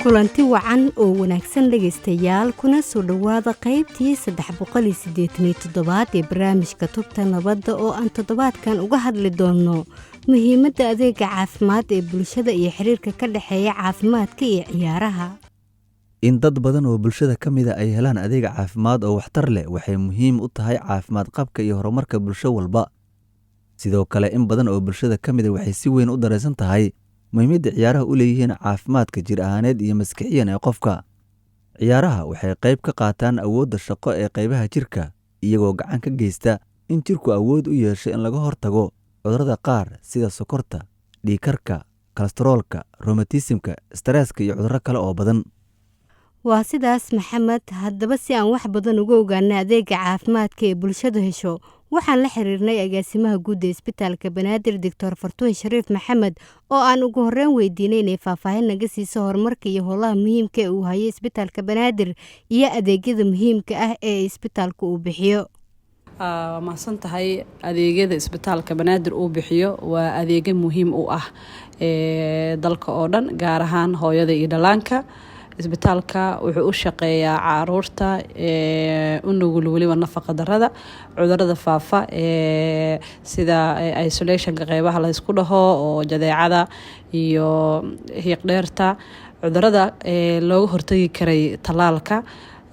kulanti wacan oo wanaagsan dhageystayaal kuna soo dhawaada qaybtii 387 ee barnaamijka Tubta Nabadda oo aan toddobaadkan uga hadli doono muhiimadda adeega caafimaad ee bulshada iyo xiriirka ka dhaxeeya caafimaadka iyo ciyaaraha. In dad badan oo bulshada ka mid ah ay helaan adeeg caafimaad oo waxtar leh waxay muhiim u tahay caafimaad qabka iyo horumarka bulsho walba. Sidoo kale in badan oo bulshada ka mid ah waxay si weyn u dareensan tahay muhiimadda ciyaaraha u leeyihiin caafimaadka jir ahaaneed iyo maskaxiyan ee qofka. Ciyaaraha waxay qayb ka qaataan awoodda shaqo ee qaybaha jirka iyagoo gacan ka geysta in jirku awood u yeesho in laga hortago cudurrada qaar sida sokorta, dhiig karka, kolestaroolka, rheumatismka, stresska iyo cudurro kale oo badan. Waa sidaas Maxamed, haddaba si aan wax badan uga ogaano adeega caafimaadka ee bulshada hesho waxaan la xiriirnay agaasimaha guud ee isbitaalka Banaadir Dr. Fartuun Shariif Maxamed oo aan ugu horreyn weydiinay inay faahfaahin naga siiso horumarka iyo howlaha muhiimka ah uu hayo isbitaalka Banaadir iyo adeegyada muhiimka ah ee isbitaalku uu bixiyo. maasan tahay adeegyada isbitaalka Banaadir uu bixiyo waa adeegyo muhiim u ah dalka oo dhan gaar ahaan hooyada iyo dhalaanka. isbitaalka wuxuu u shaqeeyaa caruurta u nugul waliba nafaqa darrada cudurrada faafa sida isolationka qaybaha la isku dhaho oo jadeecada iyo hiiqdheerta cudurrada looga hortagi karay talaalka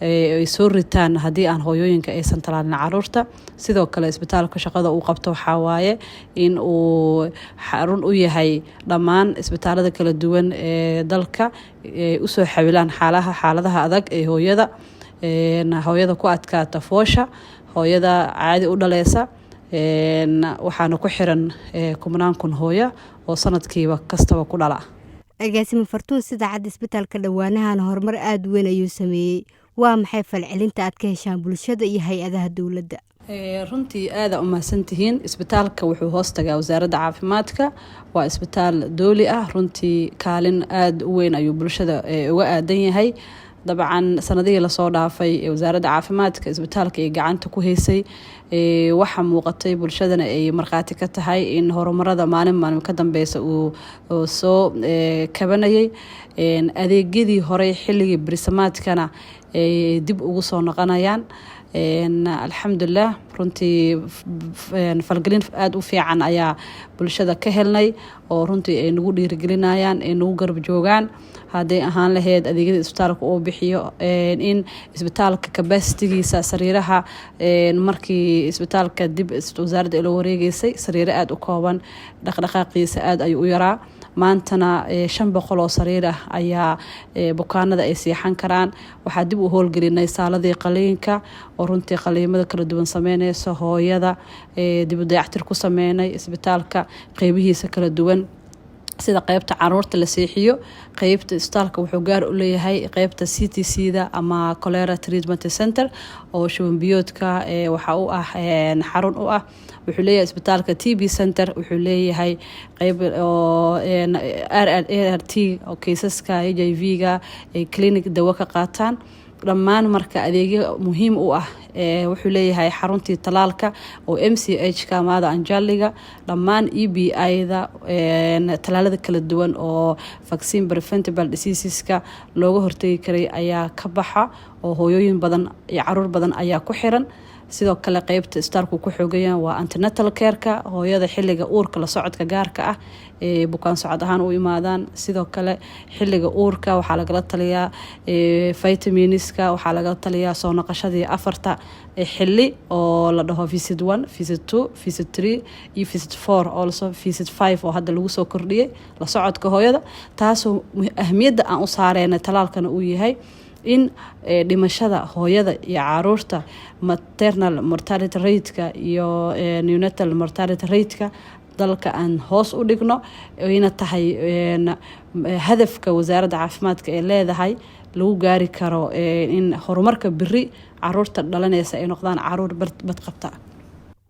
ay soo ritaan haddii aan hooyooyinka aysan talaalin caruurta. sidoo kale isbitaalka shaqada uu qabto waxaa waaye in uu xarun u yahay dhammaan isbitaalada kala duwan ee dalka u soo xawilaan xaaladaha adag ee hooyada ku adkaata foosha, hooyada caadi u dhaleysa waxaana ku xiran 10,000 hooyo oo sanadkiiba kastaba ku dhala. agaasimo Fartuun sida cad isbitaalka dhawaanahan horumar aad weyn ayuu sameeyay. waa maxay falcelinta aad ka heshaan bulshada iyo hay'adaha dawladda? runtii aad u mahadsantihiin. isbitaalka wuxuu hoos tagaa wasaaradda caafimaadka, waa isbitaal dawli ah. runtii kaalin aad u weyn ayuu bulshada uga aadan yahay. dabcan sanadihii la soo dhaafay wasaaradda caafimaadka isbitaalka ay gacanta ku haysay waxa muuqatay bulshadana ay marqaati ka tahay in horumarada maalin ka dambeysa uu soo kabanayay. adeegyadii hore xilligii brisamaadkana ay dib ugu soo noqonayaan. alxamdulilah runtii falgelin aad u fiican ayaa bulshada ka helnay oo runtii ay nagu dhiirigelinayaan ay nagu garab joogaan. hadday ahaan lahayd adeegyada isbitaalka uu bixiyo in isbitaalka capacity-giisa sariiraha markii isbitaalka dib wasaaradda ila wareegaysay sariiro aad u kooban, dhaqdhaqaaqiisa aad ayuu u yaraa. maantana 500 oo sariir ah ayaa bukaanada ay seexan karaan. waxaa dib u howlgelinay saaladii qaliinka oo runtii qaliimada kala duwan sameynaysa hooyada dib u dayactir ku sameynay isbitaalka qaybihiisa kala duwan sida qaybta caruurta la seexiyo. qaybta isbitaalka wuxuu gaar u leeyahay qaybta CTC-da ama cholera treatment center oo shuban biyoodka waxa uu ah xarun u ah. wuxuu leeyahay isbitaalka TB center, wuxuu leeyahay qayb oo RRT oo kaysaska HIV-ga ay clinic dawo ka qaataan. dhammaan marka adeegyo muhiim u ah wuxuu leeyahay xaruntii talaalka oo MCH-ka maada anjaliga, dhammaan EBI-da talaalada kala duwan oo vaccine preventable diseaseska looga hortagi karay ayaa ka baxa oo hooyooyin badan iyo caruur badan ayaa ku xiran. sidoo kale qaybta isbitaalku ku xoogayaan waa antenatal care-ka hooyada xilliga uurka la socodka gaarka ah ee bukaan socod ahaan u imaadaan. sidoo kale xilliga uurka waxaa lagala taliyaa vitaminiska, waxaa lagala taliyaa soo noqoshadii 4 xilli oo la dhaho visit 1, visit 2, visit 3 iyo visit 4, also visit 5 oo hadda lagu soo kordhiyay la socodka hooyada. taasoo ahmiyadda aan u saareyna talaalkana uu yahay in dhimashada hooyada iyo caruurta maternal mortality rate-ka iyo neonatal mortality rate-ka dalka aan hoos u dhigno. ina tahay hadafka wasaaradda caafimaadka ee leedahay lagu gaari karo in horumarka biri caruurta dhalanaysa ay noqdaan caruur badqabta.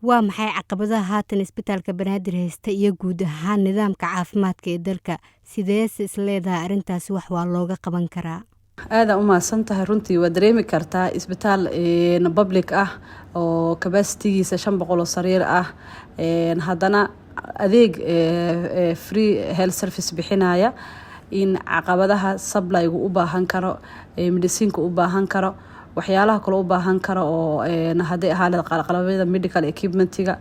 waa maxay caqabadaha haatan isbitaalka Banaadir haysta iyo guud ahaan nidaamka caafimaadka ee dalka? sidees isleedahay arrintaasi wax waa looga qaban karaa? aad u mahadsan tahay. runtii waa dareemi kartaa isbitaal public ah oo capacity-giisa 500 oo sariir ah haddana adeeg free health service bixinaya in caqabadaha supplyga u baahan karo mediciinka u baahan karo waxyaalaha kale u baahan karo oo haday ahaaleed qalqalabyada medical equipmentiga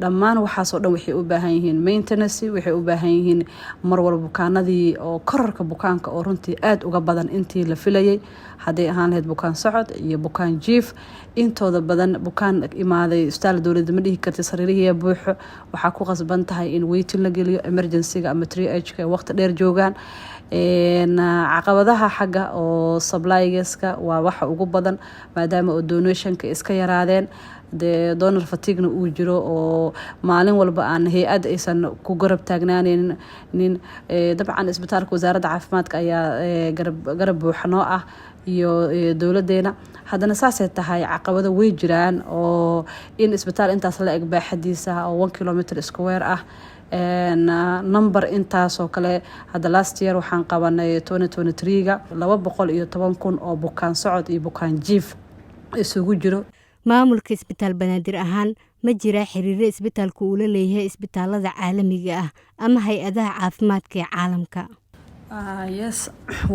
dhammaan waxaas oo dhan waxay u baahan yihiin maintenance waxay u baahan yihiin mar walba bukaanadii oo kororka bukaanka oo runtii aad uga badan intii la filayay haday ahaan lahayd bukaan socod iyo bukaan jiif intooda badan bukaan imaaday isbitaal dowladda ma dhihi kartay sariirihii buuxo waxaa ku qasban tahay in waiting la geliyo emergency-ga ama 3H-ka waqti dheer joogaan caqabadaha xagga oo supply-gaska waa waxa ugu badan maadaama oo donation-ka iska yaraadeen de donor fatigue uu jiro oo maalin walba aan hay-ad aysan ku garab taagnaaneen dabcan isbitaalka wasaaradda caafimaadka ayaa garab buuxnoo ah iyo dowladeena haddana saasay tahay caqabado way jiraan oo in isbitaal intaas la eg baaxadiisa oo 1 kilometer square ah number intaasoo kale hadda last year waxaan qabanay 2023ga 210,000 oo bukaan socod iyo bukaan jiif isugu jiro maamulka isbitaal banaadir ahaan ma jira xiriiro isbitaalku uu la leeyahay isbitaalada caalamiga ah ama hay-adaha caafimaadka ee caalamka yes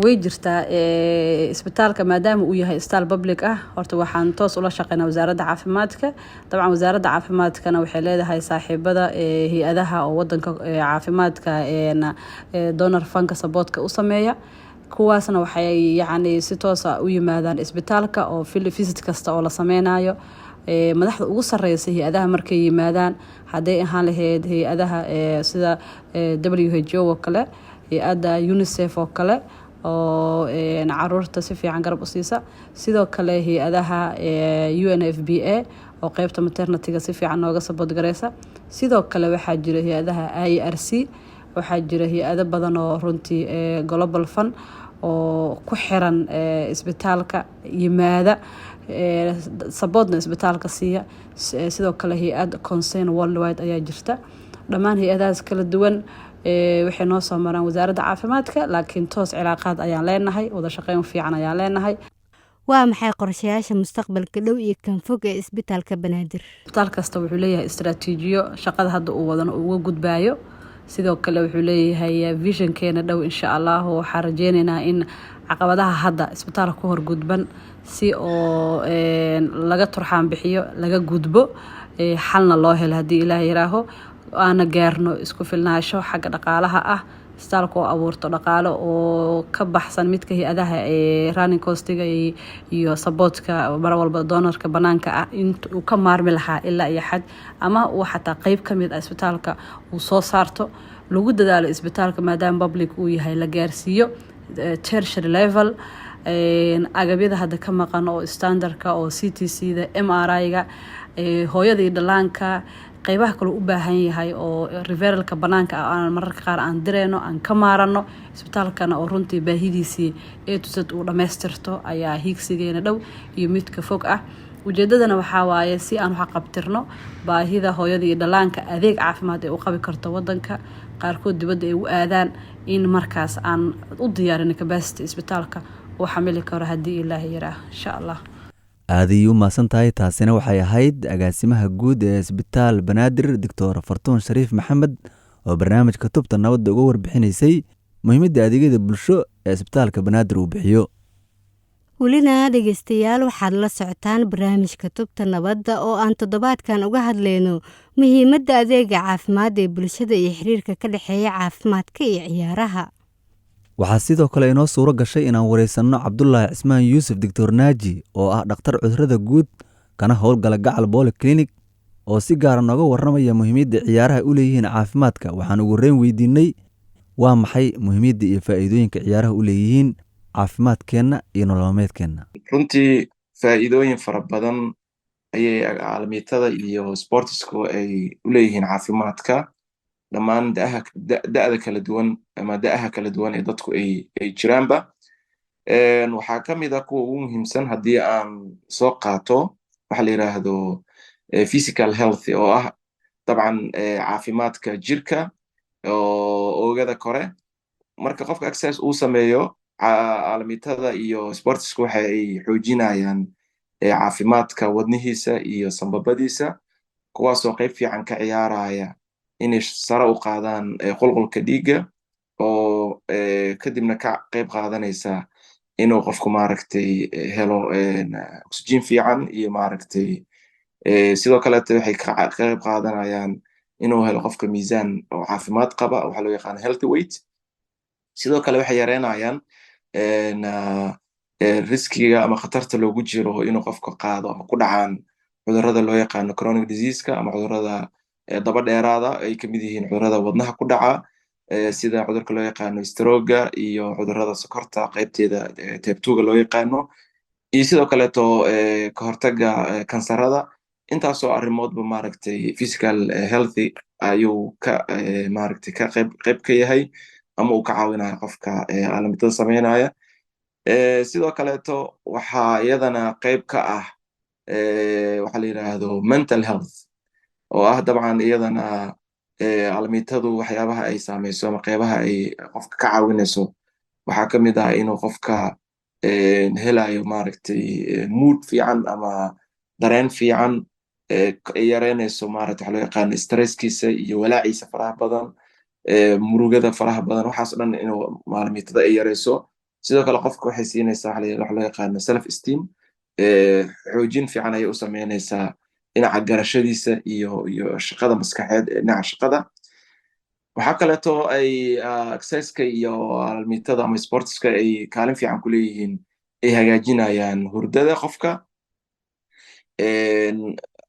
way jirtaa isbitaalka maadaama uu yahay isbitaal public ah horta waxaan toos ula shaqeynaa wasaaradda caafimaadka dabcan wasaaradda caafimaadkana waxay leedahay saaxiibada hay-adaha oo wadanka caafimaadka donor funka supportka u sameeya kuwaasna waxay yacni si toos ah u yimaadaan isbitaalka oo visit kasta oo la sameynayo madaxda ugu sareysa hay-adaha markay yimaadaan haday ahaan lahayd hay-adaha sida WHO oo kale hay-adda UNICEF oo kale oo caruurta si fiican garab u siisa sidoo kale hay-adaha UNFPA oo qaybta maternity-ga si fiican nooga support gareysa sidoo kale waxaa jira hay-adaha IRC waxaa jira hay-ado badan oo runtii global fund oo ku xiran isbitaalka yimaada supportna isbitaalka siiya sidoo kale hay-ad concern worldwide ayaa jirta dhammaan hay-adahaas kala duwan waxay noo soo maraan wasaaradda caafimaadka laakiin toos cilaaqaad ayaan leenahay wada shaqeyn fiican ayaan leenahay waa maxay qorshayaasha mustaqbalka dhow iyo kan fog ee isbitaalka banaadir isbitaal kasta wuxuu leeyahay istaraatiijiyo shaqada hadda uu wadana uga gudbaayo sidoo kale wuxuu leeyahay visionkeena dhow insha Allah waxaan rajeynaynaa in caqabadaha hadda isbitaalka ku horgudban si oo laga turxaan bixiyo laga gudbo xalna loo helo haddii Ilaahay yaraaho aana gaarno isku filnaansho xagga dhaqaalaha ah isbitaalka oo abuurto dhaqaalo oo ka baxsan midka hay-adaha running costiga iyo supportka mar walba donorka banaanka ah intuu ka maarmi lahaa ilaa iyo xad ama uu xataa qayb ka mid ah isbitaalka uu soo saarto lagu dadaalo isbitaalka maadaama public uu yahay la gaarsiiyo tertiary level agabyada hadda ka maqan oo standardka oo CTC-da MRI-ga hooyada iyo dhalaanka qaybaha kale u baahan yahay oo referralka banaanka aan mararka qaar aan direeno aan ka maarano isbitaalkana oo runtii baahidiisii tusad uu dhameystirto ayaa hiigsigeena dhow iyo midka fog ah ujeedadana waxaa waaye si aan wax qabtirno baahida hooyada iyo dhalaanka adeeg caafimaad ee u qabi karto wadanka qaarkood dibadda ay u aadaan in markaas aan u diyaarin capacity isbitaalka oo xamili karo haddii Ilaahay yaraaho insha Allah aadii u maasan tahay taasina waxay ahayd agaasimaha guud ee isbitaal banaadir Dr. Fartuun Shariif Maxamed oo barnaamijka tubta nabadda uga warbixinaysay muhiimadda adeegyada bulsho ee isbitaalka banaadir uu bixiyo welina dhegeystayaal waxaad la socotaan barnaamijka tubta nabadda oo aan toddobaadkan uga hadleyno muhiimadda adeega caafimaad ee bulshada iyo xiriirka ka dhexeeya caafimaadka iyo ciyaaraha waxaa sidoo kale inoo suuro gashay inaan wareysanno Cabdullaahi Cismaan Yuusuf Dr. Naaji oo ah dhakhtar cudurrada guud kana howlgala Gacal Polyclinic oo si gaar ah nooga warramaya muhiimadda ciyaaraha u leeyihiin caafimaadka waxaan ugu horeyn weydiinay waa maxay muhiimadda iyo faa'iidooyinka ciyaaraha u leeyihiin caafimaadkeenna iyo nolol maalmeedkeenna runtii faa'iidooyin fara badan ayay caalamiitada iyo sportsku ay u leeyihiin caafimaadka dhammaan da'da kala duwan ama da'aha kala duwan ee dadku ay jiraanba waxaa ka mid ah kuwa ugu muhiimsan haddii aan soo qaato waxa la yiraahdo physical health oo ah dabcan caafimaadka jirka oo oogada kore marka qofka exercise uu sameeyo caalamiitada iyo sportsku waxa ay xoojinayaan caafimaadka wadnihiisa iyo sambabadiisa kuwaasoo qayb fiican ka ciyaaraya inay sare u qaadaan qulqulka dhiigga oo kadibna ka qayb qaadanaysa inuu qofku maaragtay helo oxygen fiican iyo maaragtay sidoo kaleeto waxay ka qayb qaadanayaan inuu helo qofka miisaan oo caafimaad qaba waxaa loo yaqaana healthy weight sidoo kale waxay yareynayaan riskiga ama khatarta loogu jiro inuu qofka qaado ama ku dhacaan cudurrada loo yaqaano chronic diseaseka ama cudurrada daba dheeraada ay kamid yihiin cudurrada wadnaha ku dhaca sida cudurka loo yaqaano stroga iyo cudurrada sokorta qaybteeda type 2ga loo yaqaano iyo sidoo kaleeto ka hortaga kansarada intaasoo arrimoodba maaragtay physical healthy ayuu ka maaragtay ka qayb ka yahay ama uu ka caawinaya qofka calaamidada sameynaya sidoo kaleeto waxaa iyadana qayb ka ah waxaa la yidhaahdo mental health oo ah dabcan iyadana calaamidadu waxyaabaha ay saameyso ama qaybaha ay qofka ka caawinayso waxaa ka mid ah inuu qofka helayo maaragtay mood fiican ama dareen fiican yareynayso maaragtay waxa loo yaqaano stresskiisa iyo walaaciisa faraha badan murugada faraha badan waxaas dhan inuu calaamidada ay yareyso sidoo kale qofka waxay siinaysaa waxa loo yaqaano self esteem xoojin fiican ayay u sameynaysaa dhinaca garashadiisa iyo shaqada maskaxeed dhinaca shaqada waxaa kaleeto ay exerciseka iyo calaamidada ama sportska ay kaalin fiican ku leeyihiin ay hagaajinayaan hurdada qofka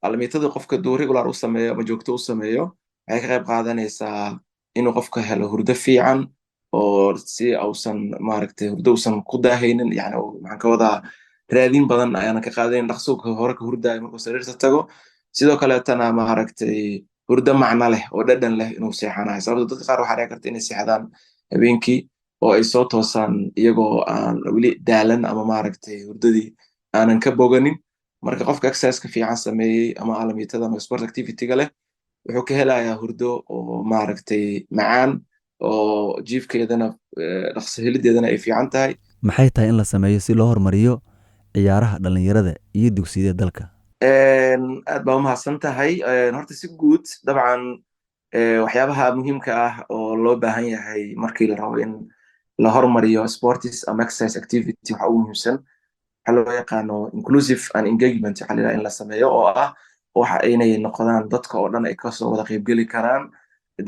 calaamidada qofka duu regular u sameeyo ama joogto u sameeyo waxay ka qayb qaadanaysaa inuu qofka helo hurdo fiican oo si ausan maaragtay hurdo usan ku daahaynin yani maxaan ka wadaa raadin badan ayaanan ka qaadayn dhaqso hore ka hurdaayo markuu sariirta tago sidoo kaleetana maaragtay hurdo macno leh oo dhadhan leh inuu seexanayo sababto dadka qaar waxaa dhici karta inay seexdaan habeenkii oo ay soo toosaan iyagoo aan weli daalan ama maaragtay hurdadii aanan ka boganin marka qofka exerciseka fiican sameeyey ama calaamidada ama sport activityga leh wuxuu ka helayaa hurdo oo maaragtay macaan oo jiifkeedana dhaqso helideedana ay fiican tahay maxay tahay in la sameeyo si loo hormariyo ciyaaraha dhalinyarada iyo dugsiyada dalka aad baa umahadsan tahay horta si guud dabcan waxyaabaha muhiimka ah oo loo baahan yahay markii la rabo in la hormariyo sports ama exercise activity waxa ugu muhiimsan waxa loo yaqaano inclusive and engagement waxa la in la sameeyo oo ah waxa inay noqdaan dadka oo dhan ay kasoo wada qaybgeli karaan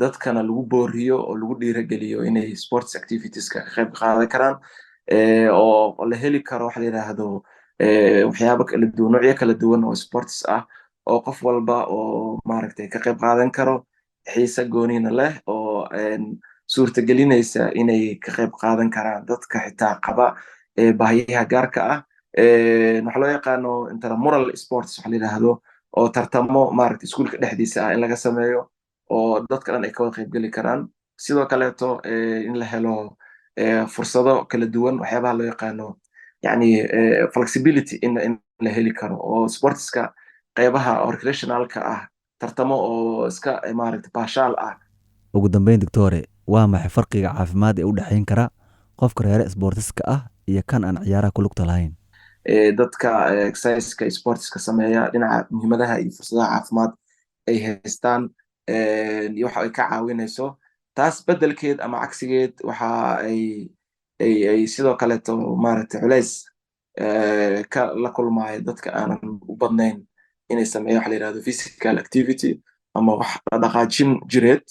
dadkana lagu booriyo oo lagu dhiirageliyo inay sports activitieska ka qayb qaadan karaan oo la heli karo waxa la yidhaahdo waxyaabo kala duwan noocyo kala duwan oo sports ah oo qof walba oo maaragtay ka qayb qaadan karo xiise gooniina leh oo suurtagelinaysa inay ka qayb qaadan karaan dadka xitaa qaba baahiyaha gaarka ah waxa loo yaqaano intramural sports waxa la yidhaahdo oo tartamo maaragtay iskuulka dhexdiisa ah in laga sameeyo oo dadka dhan ay ka wada qaybgeli karaan sidoo kaleeto in la helo fursado kala duwan waxyaabaha loo yaqaano yani flexibility in la heli karo oo sportska qaybaha recreationalka ah tartamo oo iska maaragtay baashaal ah ugu dambeyn doctore waa maxay farqiga caafimaad ee u dhexayn kara qofka reere sportiska ah iyo kan aan ciyaaraha ku lugta lahayn dadka exerciseka sportska sameeya dhinaca muhiimadaha iyo fursadaha caafimaad ay haystaan iyo waxa ay ka caawinayso taas bedelkeed ama cagsigeed waxa ay sidoo kaleeto maaragtay culays ka la kulmaayo dadka aanan u badnayn inay sameeyo waxa la yidhahdo physical activity ama wax dhaqaajin jireed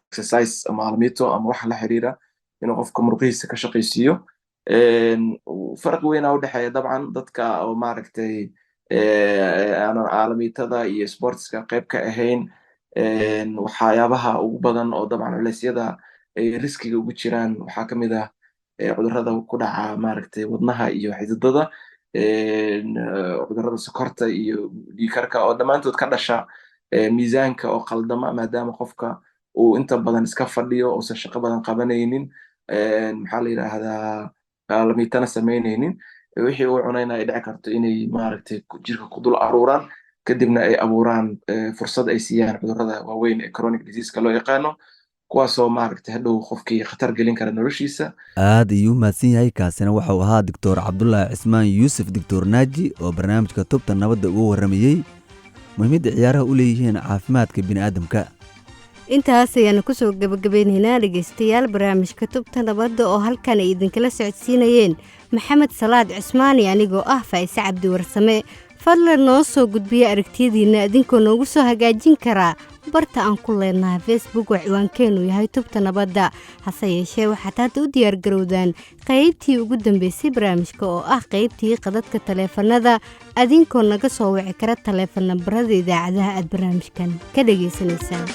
exercise ama calaamito ama wax la xiriira inuu qofka muruqihiisa ka shaqaysiiyo farqi weyn u dhexeeya dabcan dadka oo maaragtay aanan caalamitada iyo sportska qayb ka ahayn waxyaabaha ugu badan oo dabcan culeysyada ay riskiga ugu jiraan waxaa ka mid ah cudurrada ku dhaca maaragtay wadnaha iyo xididada cudurrada sokorta iyo dhiigkarka oo dhammaantood ka dhasha miisaanka oo qaldama maadaama qofka uu inta badan iska fadhiyo uusan shaqo badan qabanaynin maxaa la yidhaahdaa calamitana samaynaynin wixii uu cunayna ay dhici karto inay maaragtay jirka ku dul aruuraan kadibna ay abuuraan fursad ay siiyaan cudurrada waaweyn ee chronic diseaseka loo yaqaano kuwaasoo maaragtay hadhow qofkii khatar gelin kara noloshiisa aad ayuu mahadsan yahay kaasina waxau ahaa doctor cabdulaahi cismaan yuusuf doctor naaji oo barnaamijka tubta nabadda uga warramayey muhiimadda ciyaaraha u leeyihiin caafimaadka bini'aadamka intaas ayaanu kusoo gabagabeynaynaa dhegeystayaal barnaamijka tubta nabadda oo halkan ay idinkala socodsiinayeen maxamed salaad cismaani anigoo ah Faa'ise Cabdi Warsame. fadlan noo soo gudbiya aragtiyadiina idinkoo noogu soo hagaajin karaa barta aan ku leenahay Facebook oo ciwaankeenu yahay tubta nabadda. hase yeeshee waxaad hadda u diyaar garowdaan qaybtii ugu dambeysay barnaamijka oo ah qaybtii qadadka taleefanada idinkoo naga soo wici kara taleefan nambarada idaacadaha aad barnaamijkan ka dhageysanaysaan.